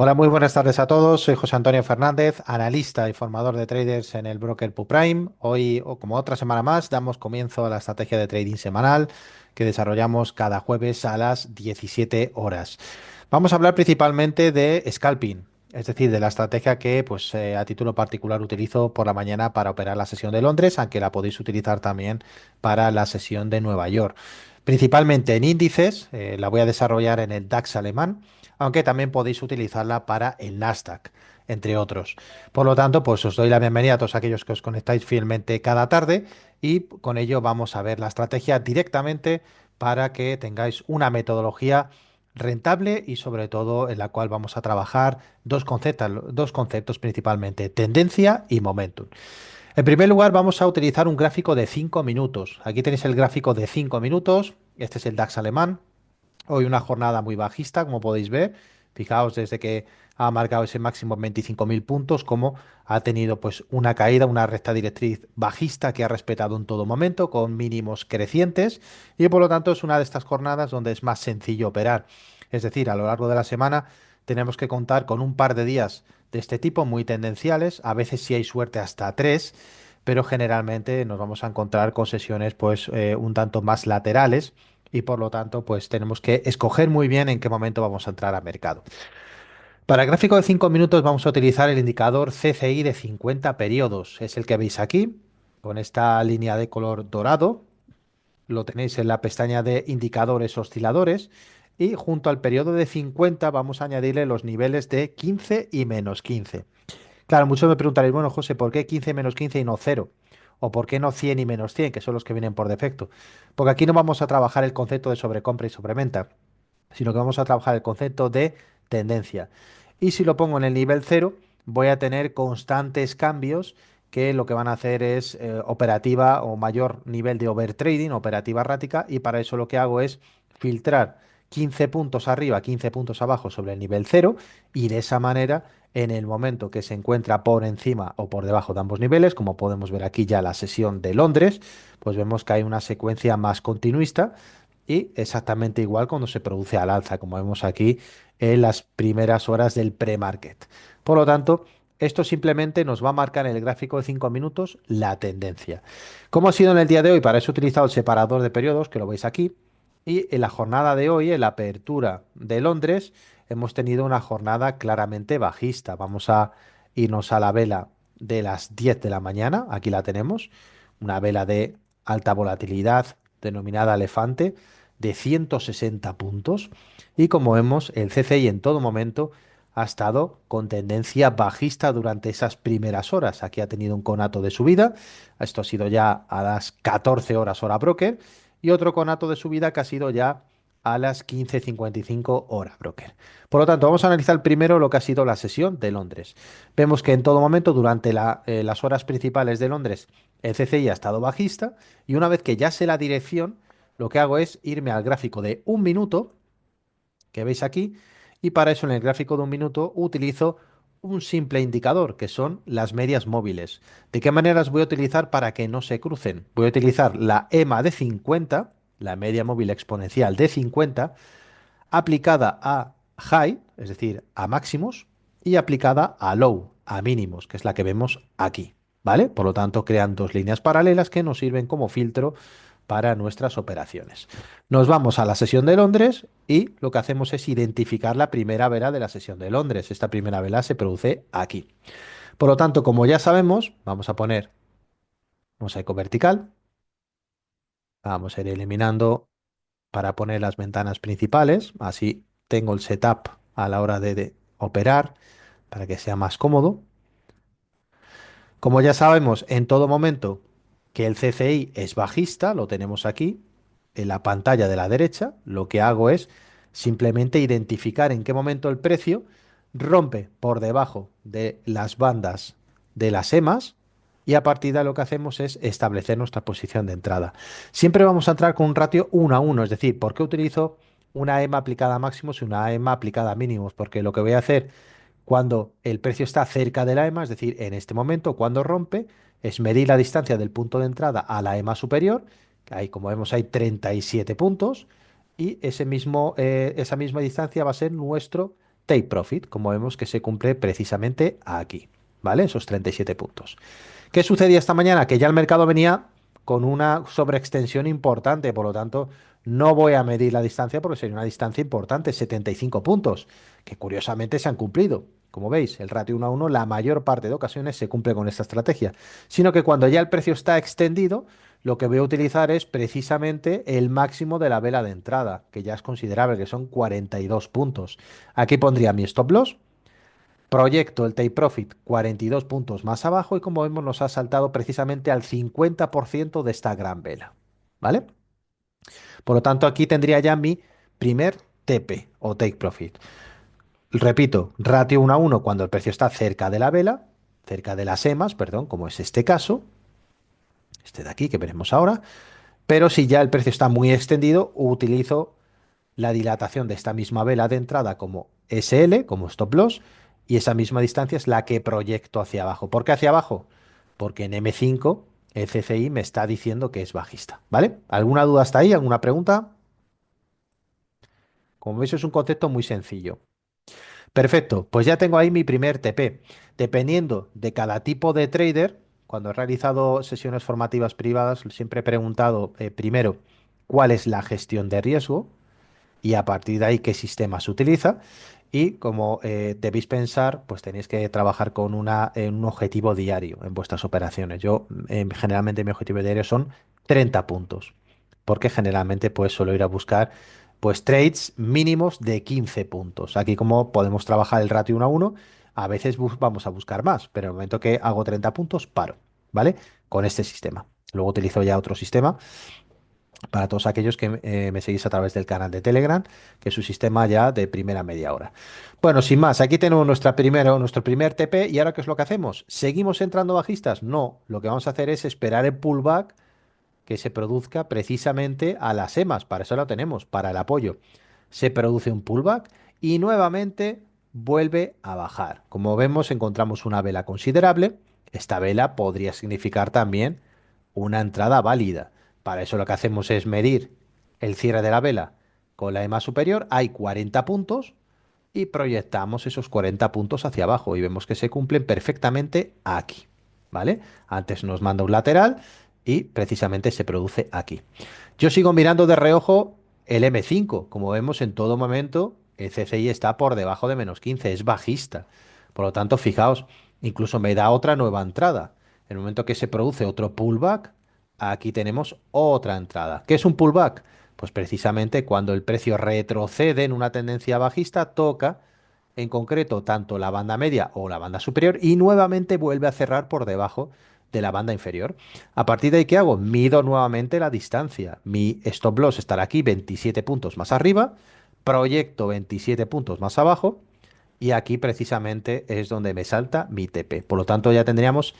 Hola, muy buenas tardes a todos. Soy José Antonio Fernández, analista y formador de traders en el broker PuPrime. Hoy, o como otra semana más, damos comienzo a la estrategia de trading semanal que desarrollamos cada jueves a las 17 horas. Vamos a hablar principalmente de scalping, es decir, de la estrategia que, pues, a título particular utilizo por la mañana para operar la sesión de Londres, aunque la podéis utilizar también para la sesión de Nueva York. Principalmente en índices, la voy a desarrollar en el DAX alemán, aunque también podéis utilizarla para el Nasdaq, entre otros. Por lo tanto, pues os doy la bienvenida a todos aquellos que os conectáis fielmente cada tarde y con ello vamos a ver la estrategia directamente para que tengáis una metodología rentable y sobre todo en la cual vamos a trabajar dos conceptos principalmente, tendencia y momentum. En primer lugar, vamos a utilizar un gráfico de 5 minutos. Aquí tenéis el gráfico de 5 minutos. Este es el DAX alemán. Hoy una jornada muy bajista, como podéis ver. Fijaos desde que ha marcado ese máximo en 25.000 puntos, como ha tenido pues una caída, una recta directriz bajista que ha respetado en todo momento, con mínimos crecientes, y por lo tanto es una de estas jornadas donde es más sencillo operar. Es decir, a lo largo de la semana tenemos que contar con un par de días de este tipo muy tendenciales, a veces si hay suerte hasta tres, pero generalmente nos vamos a encontrar con sesiones pues un tanto más laterales y por lo tanto, pues tenemos que escoger muy bien en qué momento vamos a entrar al mercado. Para el gráfico de 5 minutos vamos a utilizar el indicador CCI de 50 periodos. Es el que veis aquí, con esta línea de color dorado. Lo tenéis en la pestaña de indicadores osciladores. Y junto al periodo de 50 vamos a añadirle los niveles de 15 y menos 15. Claro, muchos me preguntaréis, bueno, José, ¿por qué 15 menos 15 y no cero? ¿O por qué no 100 y menos 100, que son los que vienen por defecto? Porque aquí no vamos a trabajar el concepto de sobrecompra y sobreventa, sino que vamos a trabajar el concepto de tendencia. Y si lo pongo en el nivel cero, voy a tener constantes cambios que lo que van a hacer es operativa o mayor nivel de overtrading, operativa errática, y para eso lo que hago es filtrar 15 puntos arriba, 15 puntos abajo sobre el nivel cero, y de esa manera, en el momento que se encuentra por encima o por debajo de ambos niveles, como podemos ver aquí ya la sesión de Londres, pues vemos que hay una secuencia más continuista y exactamente igual cuando se produce al alza, como vemos aquí en las primeras horas del pre-market. Por lo tanto, esto simplemente nos va a marcar en el gráfico de 5 minutos la tendencia. ¿Cómo ha sido en el día de hoy? Para eso he utilizado el separador de periodos, que lo veis aquí. Y en la jornada de hoy, en la apertura de Londres, hemos tenido una jornada claramente bajista. Vamos a irnos a la vela de las 10 de la mañana. Aquí la tenemos. Una vela de alta volatilidad denominada elefante de 160 puntos y como vemos el CCI en todo momento ha estado con tendencia bajista durante esas primeras horas. Aquí ha tenido un conato de subida, esto ha sido ya a las 14 horas hora broker y otro conato de subida que ha sido ya a las 15:55 hora broker. Por lo tanto, vamos a analizar primero lo que ha sido la sesión de Londres. Vemos que en todo momento durante las horas principales de Londres el CCI ha estado bajista y una vez que ya sé la dirección, lo que hago es irme al gráfico de un minuto, que veis aquí, y para eso en el gráfico de un minuto utilizo un simple indicador, que son las medias móviles. ¿De qué manera las voy a utilizar para que no se crucen? Voy a utilizar la EMA de 50, la media móvil exponencial de 50, aplicada a high, es decir, a máximos, y aplicada a low, a mínimos, que es la que vemos aquí, ¿vale? Por lo tanto, crean dos líneas paralelas que nos sirven como filtro para nuestras operaciones. Nos vamos a la sesión de Londres y lo que hacemos es identificar la primera vela de la sesión de Londres. Esta primera vela se produce aquí. Por lo tanto, como ya sabemos, vamos a poner mosaico vertical, vamos a ir eliminando para poner las ventanas principales, así tengo el setup a la hora de operar para que sea más cómodo. Como ya sabemos en todo momento que el CCI es bajista, lo tenemos aquí en la pantalla de la derecha, lo que hago es simplemente identificar en qué momento el precio rompe por debajo de las bandas de las EMAs y a partir de ahí lo que hacemos es establecer nuestra posición de entrada. Siempre vamos a entrar con un ratio 1 a 1, es decir, ¿por qué utilizo una EMA aplicada a máximos y una EMA aplicada a mínimos? Porque lo que voy a hacer cuando el precio está cerca de la EMA, es decir, en este momento, cuando rompe, es medir la distancia del punto de entrada a la EMA superior, que ahí, como vemos, hay 37 puntos, y esa misma distancia va a ser nuestro take profit, como vemos que se cumple precisamente aquí, ¿vale? Esos 37 puntos. ¿Qué sucedía esta mañana? Que ya el mercado venía con una sobreextensión importante, por lo tanto, no voy a medir la distancia porque sería una distancia importante, 75 puntos, que curiosamente se han cumplido. Como veis, el ratio 1 a 1 la mayor parte de ocasiones se cumple con esta estrategia, sino que cuando ya el precio está extendido, lo que voy a utilizar es precisamente el máximo de la vela de entrada, que ya es considerable, que son 42 puntos. Aquí pondría mi stop loss. Proyecto el take profit 42 puntos más abajo y como vemos nos ha saltado precisamente al 50% de esta gran vela. ¿Vale? Por lo tanto, aquí tendría ya mi primer TP o take profit. Repito, ratio 1 a 1 cuando el precio está cerca de la vela, cerca de las EMAs, perdón, como es este caso, este de aquí que veremos ahora. Pero si ya el precio está muy extendido, utilizo la dilatación de esta misma vela de entrada como SL, como stop loss, y esa misma distancia es la que proyecto hacia abajo. ¿Por qué hacia abajo? Porque en M5 el CCI me está diciendo que es bajista, ¿vale? ¿Alguna duda hasta ahí? ¿Alguna pregunta? Como veis es un concepto muy sencillo. Perfecto, pues ya tengo ahí mi primer TP. Dependiendo de cada tipo de trader, cuando he realizado sesiones formativas privadas, siempre he preguntado primero cuál es la gestión de riesgo y a partir de ahí qué sistema se utiliza. Y como debéis pensar, pues tenéis que trabajar con un objetivo diario en vuestras operaciones. Yo generalmente mi objetivo diario son 30 puntos, porque generalmente pues suelo ir a buscar pues trades mínimos de 15 puntos. Aquí como podemos trabajar el ratio 1 a 1, a veces vamos a buscar más, pero en el momento que hago 30 puntos, paro, ¿vale? Con este sistema. Luego utilizo ya otro sistema para todos aquellos que me seguís a través del canal de Telegram, que es su sistema ya de primera media hora. Bueno, sin más, aquí tenemos nuestro primer TP y ahora ¿qué es lo que hacemos? ¿Seguimos entrando bajistas? No, lo que vamos a hacer es esperar el pullback que se produzca precisamente a las EMAs, para eso lo tenemos, para el apoyo. Se produce un pullback y nuevamente vuelve a bajar. Como vemos, encontramos una vela considerable. Esta vela podría significar también una entrada válida. Para eso lo que hacemos es medir el cierre de la vela con la EMA superior. Hay 40 puntos y proyectamos esos 40 puntos hacia abajo y vemos que se cumplen perfectamente aquí, ¿vale? Antes nos manda un lateral y precisamente se produce aquí. Yo sigo mirando de reojo el M5, como vemos en todo momento el CCI está por debajo de -15, es bajista. Por lo tanto, fijaos, incluso me da otra nueva entrada. En el momento que se produce otro pullback, aquí tenemos otra entrada. ¿Qué es un pullback? Pues precisamente cuando el precio retrocede en una tendencia bajista, toca en concreto tanto la banda media o la banda superior y nuevamente vuelve a cerrar por debajo de la banda inferior. A partir de ahí, ¿qué hago? Mido nuevamente la distancia. Mi stop loss estará aquí 27 puntos más arriba, proyecto 27 puntos más abajo y aquí precisamente es donde me salta mi TP. Por lo tanto, ya tendríamos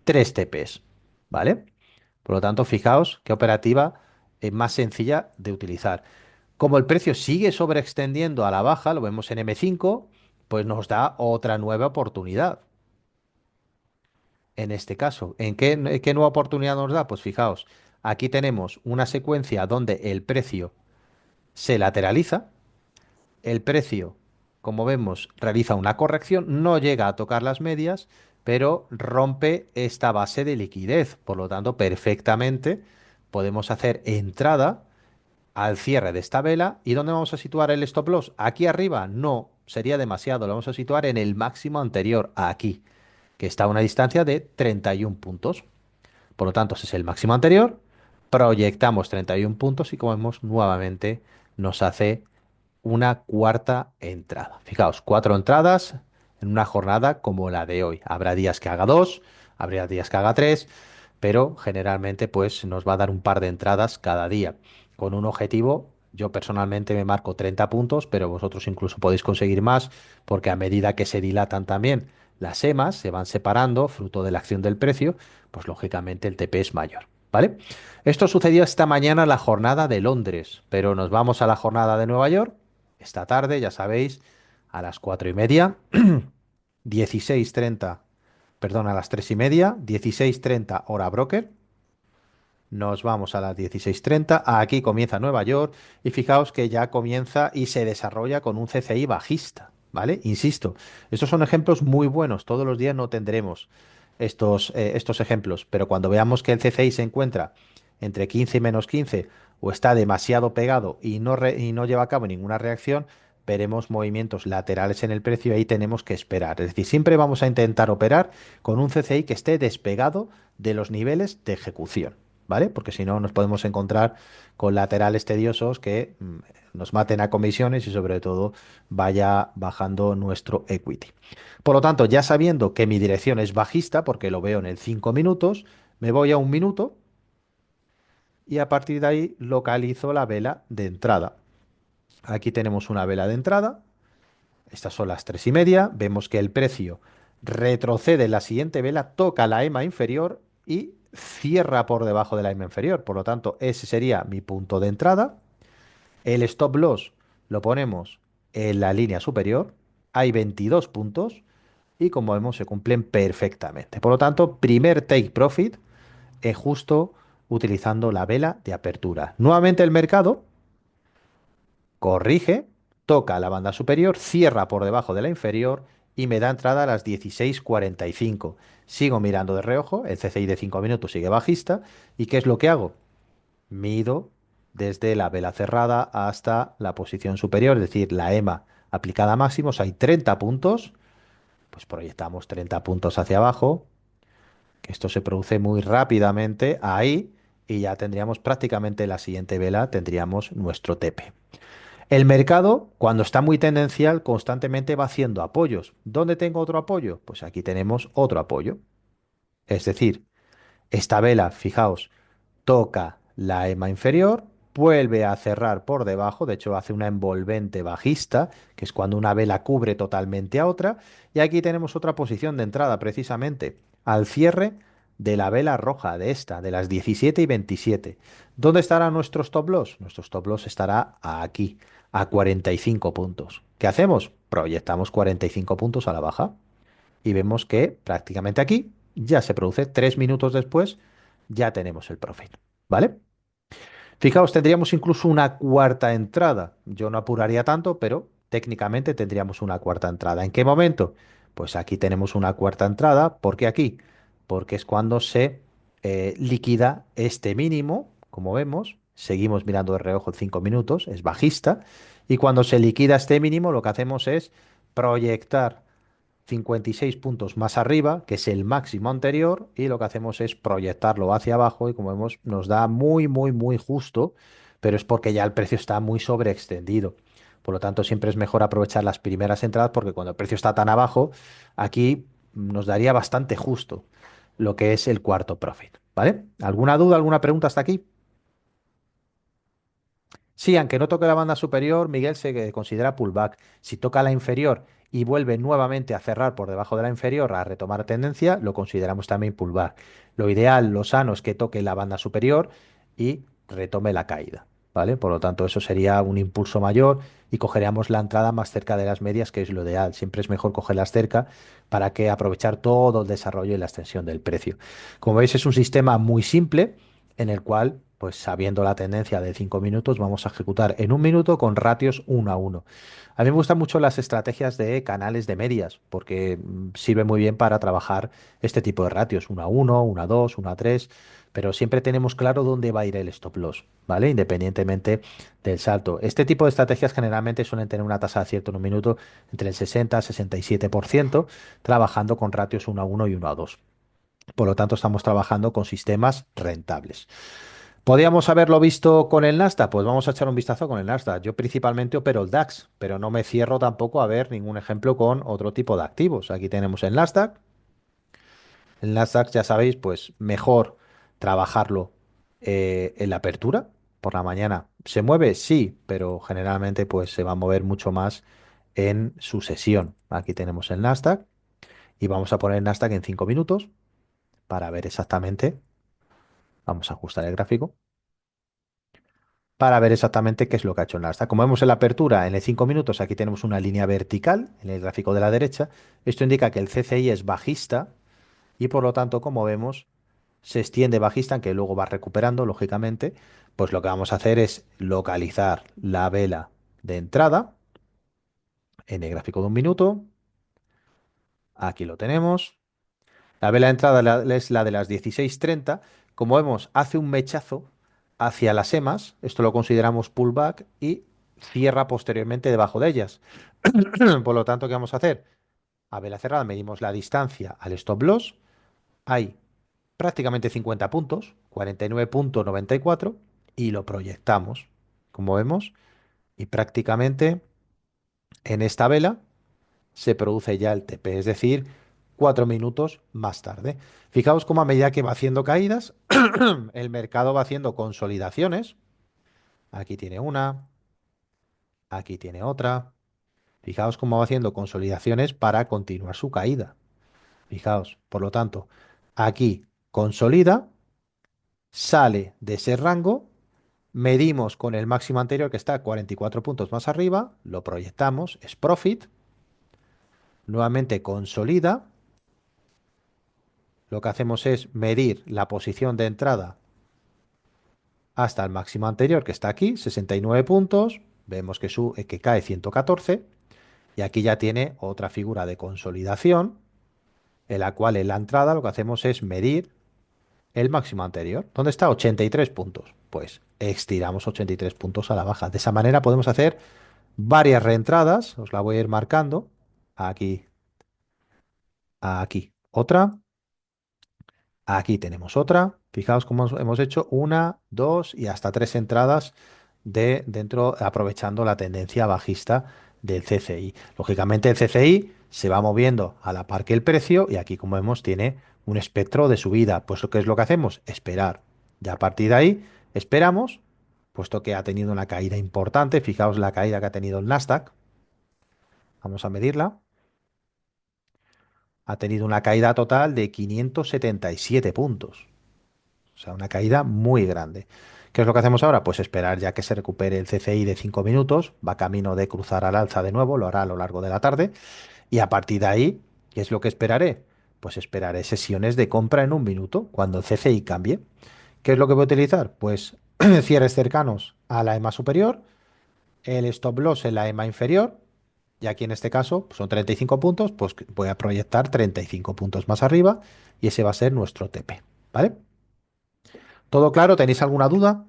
3 TPs, ¿vale? Por lo tanto, fijaos qué operativa es más sencilla de utilizar. Como el precio sigue sobreextendiendo a la baja, lo vemos en M5, pues nos da otra nueva oportunidad. En este caso, ¿en qué nueva oportunidad nos da? Pues fijaos, aquí tenemos una secuencia donde el precio se lateraliza, el precio, como vemos, realiza una corrección, no llega a tocar las medias, pero rompe esta base de liquidez. Por lo tanto, perfectamente podemos hacer entrada al cierre de esta vela. ¿Y dónde vamos a situar el stop loss? ¿Aquí arriba? No, sería demasiado. Lo vamos a situar en el máximo anterior, aquí, que está a una distancia de 31 puntos. Por lo tanto, ese es el máximo anterior. Proyectamos 31 puntos y como vemos, nuevamente nos hace una cuarta entrada. Fijaos, 4 entradas en una jornada como la de hoy. Habrá días que haga dos, habrá días que haga tres, pero generalmente pues nos va a dar un par de entradas cada día con un objetivo. Yo personalmente me marco 30 puntos, pero vosotros incluso podéis conseguir más porque a medida que se dilatan también las EMAs, se van separando fruto de la acción del precio, pues lógicamente el TP es mayor. ¿Vale? Esto sucedió esta mañana en la jornada de Londres, pero nos vamos a la jornada de Nueva York esta tarde, ya sabéis, a las 4:30, 16:30, perdón, a las 3:30, 16:30 hora broker. Nos vamos a las 16:30. Aquí comienza Nueva York y fijaos que ya comienza y se desarrolla con un CCI bajista. ¿vale? Insisto, estos son ejemplos muy buenos. Todos los días no tendremos estos ejemplos, pero cuando veamos que el CCI se encuentra entre 15 y menos 15 o está demasiado pegado y no lleva a cabo ninguna reacción, veremos movimientos laterales en el precio y ahí tenemos que esperar. Es decir, siempre vamos a intentar operar con un CCI que esté despegado de los niveles de ejecución, ¿vale? Porque si no nos podemos encontrar con laterales tediosos que nos maten a comisiones y sobre todo vaya bajando nuestro equity. Por lo tanto, ya sabiendo que mi dirección es bajista, porque lo veo en el 5 minutos, me voy a un minuto y a partir de ahí localizo la vela de entrada. Aquí tenemos una vela de entrada, estas son las 3:30, vemos que el precio retrocede en la siguiente vela, toca la EMA inferior y cierra por debajo de la EMA inferior. Por lo tanto, ese sería mi punto de entrada. El stop loss lo ponemos en la línea superior. Hay 22 puntos y como vemos se cumplen perfectamente. Por lo tanto, primer take profit es justo utilizando la vela de apertura. Nuevamente el mercado corrige, toca la banda superior, cierra por debajo de la inferior y me da entrada a las 16:45. Sigo mirando de reojo, el CCI de 5 minutos sigue bajista. ¿Y qué es lo que hago? Mido desde la vela cerrada hasta la posición superior, es decir, la EMA aplicada a máximos, hay 30 puntos, pues proyectamos 30 puntos hacia abajo, que esto se produce muy rápidamente ahí y ya tendríamos prácticamente la siguiente vela, tendríamos nuestro TP. El mercado, cuando está muy tendencial, constantemente va haciendo apoyos. ¿Dónde tengo otro apoyo? Pues aquí tenemos otro apoyo. Es decir, esta vela, fijaos, toca la EMA inferior, vuelve a cerrar por debajo, de hecho hace una envolvente bajista, que es cuando una vela cubre totalmente a otra, y aquí tenemos otra posición de entrada precisamente al cierre de la vela roja de esta, de las 17:27. ¿Dónde estará nuestro stop loss? Nuestro stop loss estará aquí, a 45 puntos. ¿Qué hacemos? Proyectamos 45 puntos a la baja y vemos que prácticamente aquí ya se produce 3 minutos después, ya tenemos el profit, ¿vale? Fijaos, tendríamos incluso una cuarta entrada. Yo no apuraría tanto, pero técnicamente tendríamos una cuarta entrada. ¿En qué momento? Pues aquí tenemos una cuarta entrada. ¿Por qué aquí? Porque es cuando se liquida este mínimo, como vemos. Seguimos mirando de reojo 5 minutos, es bajista. Y cuando se liquida este mínimo, lo que hacemos es proyectar 56 puntos más arriba, que es el máximo anterior, y lo que hacemos es proyectarlo hacia abajo y como vemos nos da muy, muy, muy justo, pero es porque ya el precio está muy sobreextendido. Por lo tanto, siempre es mejor aprovechar las primeras entradas porque cuando el precio está tan abajo, aquí nos daría bastante justo lo que es el cuarto profit, ¿vale? ¿Alguna duda, alguna pregunta hasta aquí? Sí, aunque no toque la banda superior, Miguel se considera pullback. Si toca la inferior y vuelve nuevamente a cerrar por debajo de la inferior a retomar tendencia, lo consideramos también pullback. Lo ideal, lo sano es que toque la banda superior y retome la caída, ¿vale? Por lo tanto, eso sería un impulso mayor y cogeríamos la entrada más cerca de las medias, que es lo ideal. Siempre es mejor cogerlas cerca para que aprovechar todo el desarrollo y la extensión del precio. Como veis, es un sistema muy simple en el cual, pues sabiendo la tendencia de 5 minutos, vamos a ejecutar en un minuto con ratios 1 a 1. A mí me gustan mucho las estrategias de canales de medias, porque sirve muy bien para trabajar este tipo de ratios, 1 a 1, 1 a 2, 1 a 3, pero siempre tenemos claro dónde va a ir el stop loss, ¿vale? Independientemente del salto. Este tipo de estrategias generalmente suelen tener una tasa de acierto en un minuto entre el 60 y 67%, trabajando con ratios 1 a 1 y 1 a 2. Por lo tanto, estamos trabajando con sistemas rentables. ¿Podríamos haberlo visto con el Nasdaq? Pues vamos a echar un vistazo con el Nasdaq. Yo principalmente opero el DAX, pero no me cierro tampoco a ver ningún ejemplo con otro tipo de activos. Aquí tenemos el Nasdaq. El Nasdaq, ya sabéis, pues mejor trabajarlo en la apertura. Por la mañana se mueve, sí, pero generalmente pues se va a mover mucho más en su sesión. Aquí tenemos el Nasdaq y vamos a poner el Nasdaq en 5 minutos para ver exactamente. Vamos a ajustar el gráfico para ver exactamente qué es lo que ha hecho el Nasdaq. Como vemos en la apertura, en el 5 minutos, aquí tenemos una línea vertical en el gráfico de la derecha. Esto indica que el CCI es bajista y por lo tanto, como vemos, se extiende bajista, aunque luego va recuperando, lógicamente. Pues lo que vamos a hacer es localizar la vela de entrada en el gráfico de un minuto. Aquí lo tenemos. La vela de entrada es la de las 16:30. Como vemos, hace un mechazo hacia las EMAs. Esto lo consideramos pullback y cierra posteriormente debajo de ellas. Por lo tanto, ¿qué vamos a hacer? A vela cerrada medimos la distancia al stop loss. Hay prácticamente 50 puntos, 49,94, y lo proyectamos, como vemos, y prácticamente en esta vela se produce ya el TP, es decir, 4 minutos más tarde. Fijaos cómo a medida que va haciendo caídas, el mercado va haciendo consolidaciones. Aquí tiene una, aquí tiene otra. Fijaos cómo va haciendo consolidaciones para continuar su caída. Fijaos, por lo tanto, aquí consolida, sale de ese rango, medimos con el máximo anterior que está 44 puntos más arriba, lo proyectamos, es profit, nuevamente consolida. Lo que hacemos es medir la posición de entrada hasta el máximo anterior, que está aquí, 69 puntos. Vemos que cae 114. Y aquí ya tiene otra figura de consolidación, en la cual en la entrada lo que hacemos es medir el máximo anterior. ¿Dónde está? 83 puntos. Pues estiramos 83 puntos a la baja. De esa manera podemos hacer varias reentradas. Os la voy a ir marcando. Aquí, aquí. Otra. Aquí tenemos otra. Fijaos cómo hemos hecho una, dos y hasta tres entradas de dentro, aprovechando la tendencia bajista del CCI. Lógicamente el CCI se va moviendo a la par que el precio y aquí, como vemos, tiene un espectro de subida. Pues ¿qué es lo que hacemos? Esperar. Y a partir de ahí esperamos, puesto que ha tenido una caída importante. Fijaos la caída que ha tenido el Nasdaq. Vamos a medirla. Ha tenido una caída total de 577 puntos. O sea, una caída muy grande. ¿Qué es lo que hacemos ahora? Pues esperar ya que se recupere el CCI de 5 minutos, va camino de cruzar al alza de nuevo, lo hará a lo largo de la tarde, y a partir de ahí, ¿qué es lo que esperaré? Pues esperaré sesiones de compra en un minuto, cuando el CCI cambie. ¿Qué es lo que voy a utilizar? Pues cierres cercanos a la EMA superior, el stop loss en la EMA inferior, y aquí en este caso pues son 35 puntos, pues voy a proyectar 35 puntos más arriba, y ese va a ser nuestro TP, ¿vale? ¿Todo claro? ¿Tenéis alguna duda?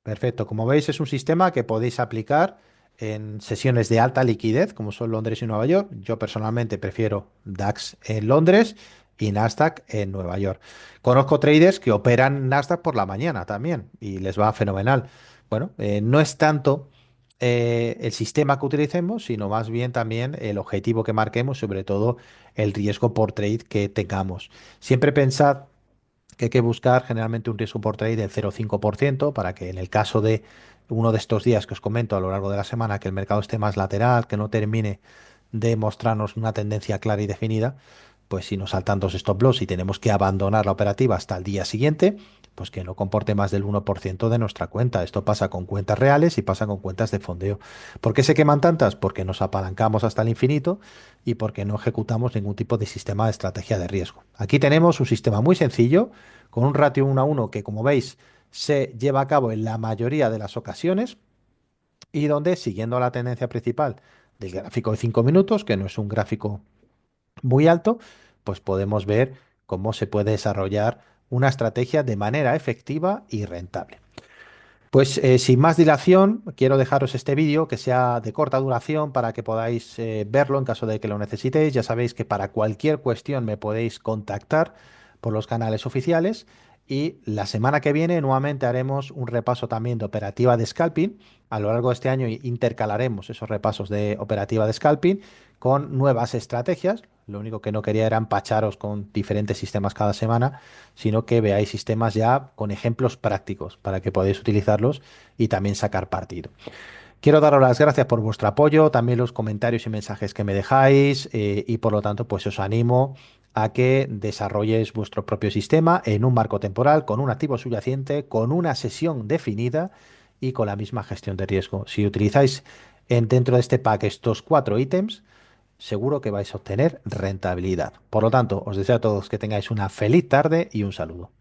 Perfecto. Como veis, es un sistema que podéis aplicar en sesiones de alta liquidez, como son Londres y Nueva York. Yo personalmente prefiero DAX en Londres y Nasdaq en Nueva York. Conozco traders que operan Nasdaq por la mañana también y les va fenomenal. Bueno, no es tanto el sistema que utilicemos, sino más bien también el objetivo que marquemos, sobre todo el riesgo por trade que tengamos. Siempre pensad que hay que buscar generalmente un riesgo por trade del 0,5% para que en el caso de uno de estos días que os comento a lo largo de la semana, que el mercado esté más lateral, que no termine de mostrarnos una tendencia clara y definida, pues si nos saltan dos stop loss y tenemos que abandonar la operativa hasta el día siguiente, pues que no comporte más del 1% de nuestra cuenta. Esto pasa con cuentas reales y pasa con cuentas de fondeo. ¿Por qué se queman tantas? Porque nos apalancamos hasta el infinito y porque no ejecutamos ningún tipo de sistema de estrategia de riesgo. Aquí tenemos un sistema muy sencillo, con un ratio 1 a 1 que, como veis, se lleva a cabo en la mayoría de las ocasiones y donde, siguiendo la tendencia principal del gráfico de 5 minutos, que no es un gráfico muy alto, pues podemos ver cómo se puede desarrollar una estrategia de manera efectiva y rentable. Pues sin más dilación, quiero dejaros este vídeo que sea de corta duración para que podáis verlo en caso de que lo necesitéis. Ya sabéis que para cualquier cuestión me podéis contactar por los canales oficiales y la semana que viene nuevamente haremos un repaso también de operativa de scalping. A lo largo de este año intercalaremos esos repasos de operativa de scalping con nuevas estrategias. Lo único que no quería era empacharos con diferentes sistemas cada semana, sino que veáis sistemas ya con ejemplos prácticos para que podáis utilizarlos y también sacar partido. Quiero daros las gracias por vuestro apoyo, también los comentarios y mensajes que me dejáis y por lo tanto pues os animo a que desarrolléis vuestro propio sistema en un marco temporal con un activo subyacente, con una sesión definida y con la misma gestión de riesgo. Si utilizáis dentro de este pack estos 4 ítems, seguro que vais a obtener rentabilidad. Por lo tanto, os deseo a todos que tengáis una feliz tarde y un saludo.